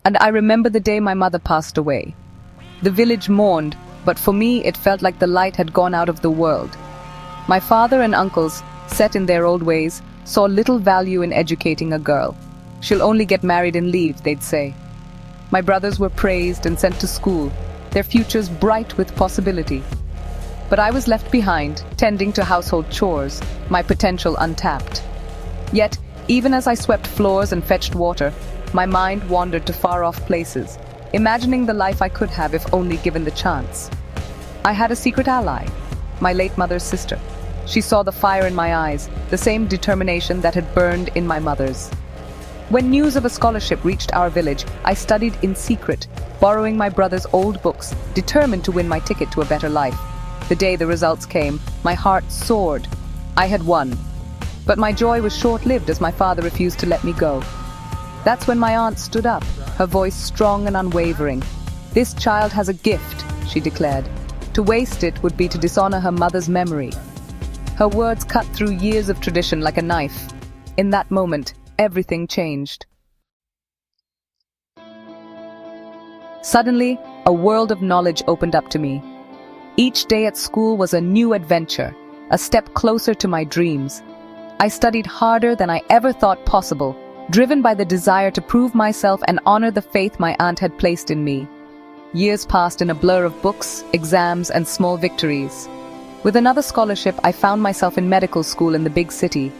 and I remember the day my mother passed away. The village mourned, but for me it felt like the light had gone out of the world. My father and uncles, set in their old ways, saw little value in educating a girl. She'll only get married and leave, they'd say. My brothers were praised and sent to school, their futures bright with possibility. But I was left behind, tending to household chores, my potential untapped. Yet, even as I swept floors and fetched water, my mind wandered to far-off places, imagining the life I could have if only given the chance. I had a secret ally, my late mother's sister. She saw the fire in my eyes, the same determination that had burned in my mother's. When news of a scholarship reached our village, I studied in secret, borrowing my brother's old books, determined to win my ticket to a better life. The day the results came, my heart soared. I had won. But my joy was short-lived as my father refused to let me go. That's when my aunt stood up, her voice strong and unwavering. "This child has a gift," she declared. "To waste it would be to dishonor her mother's memory." Her words cut through years of tradition like a knife. In that moment, everything changed. Suddenly, a world of knowledge opened up to me. Each day at school was a new adventure, a step closer to my dreams. I studied harder than I ever thought possible, driven by the desire to prove myself and honor the faith my aunt had placed in me. Years passed in a blur of books, exams, and small victories. With another scholarship, I found myself in medical school in the big city.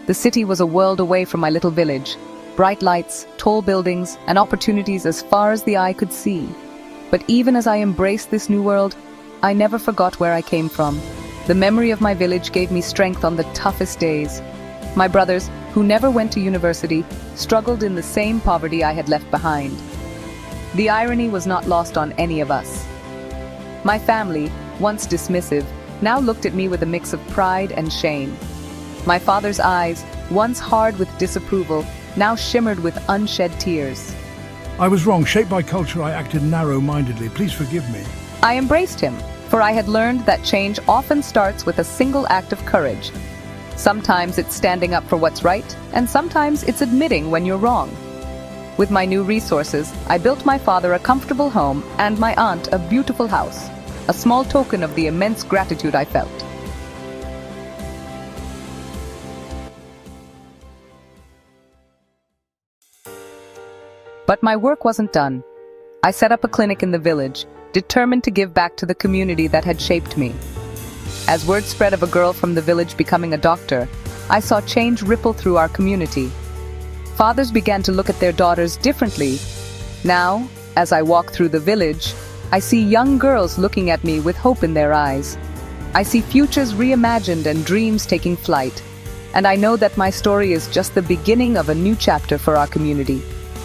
The city was a world away from my little village. Bright lights, tall buildings, and opportunities as far as the eye could see. But even as I embraced this new world, I never forgot where I came from. The memory of my village gave me strength on the toughest days. My brothers, who never went to university, struggled in the same poverty I had left behind. The irony was not lost on any of us. My family, once dismissive, now looked at me with a mix of pride and shame. My father's eyes, once hard with disapproval, now shimmered with unshed tears. I was wrong. Shaped by culture, I acted narrow-mindedly. Please forgive me. I embraced him, for I had learned that change often starts with a single act of courage. Sometimes it's standing up for what's right, and sometimes it's admitting when you're wrong. With my new resources, I built my father a comfortable home and my aunt a beautiful house, a small token of the immense gratitude I felt. But my work wasn't done. I set up a clinic in the village, determined to give back to the community that had shaped me. As word spread of a girl from the village becoming a doctor, I saw change ripple through our community. Fathers began to look at their daughters differently. Now, as I walk through the village, I see young girls looking at me with hope in their eyes. I see futures reimagined and dreams taking flight. And I know that my story is just the beginning of a new chapter for our community.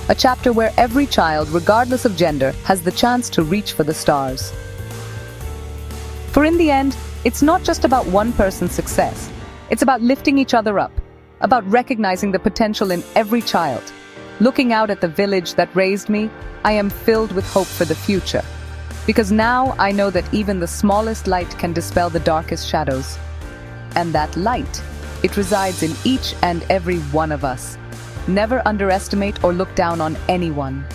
A chapter where every child, regardless of gender, has the chance to reach for the stars. For in the end, it's not just about one person's success. It's about lifting each other up, about recognizing the potential in every child. Looking out at the village that raised me, I am filled with hope for the future. Because now I know that even the smallest light can dispel the darkest shadows. And that light, it resides in each and every one of us. Never underestimate or look down on anyone.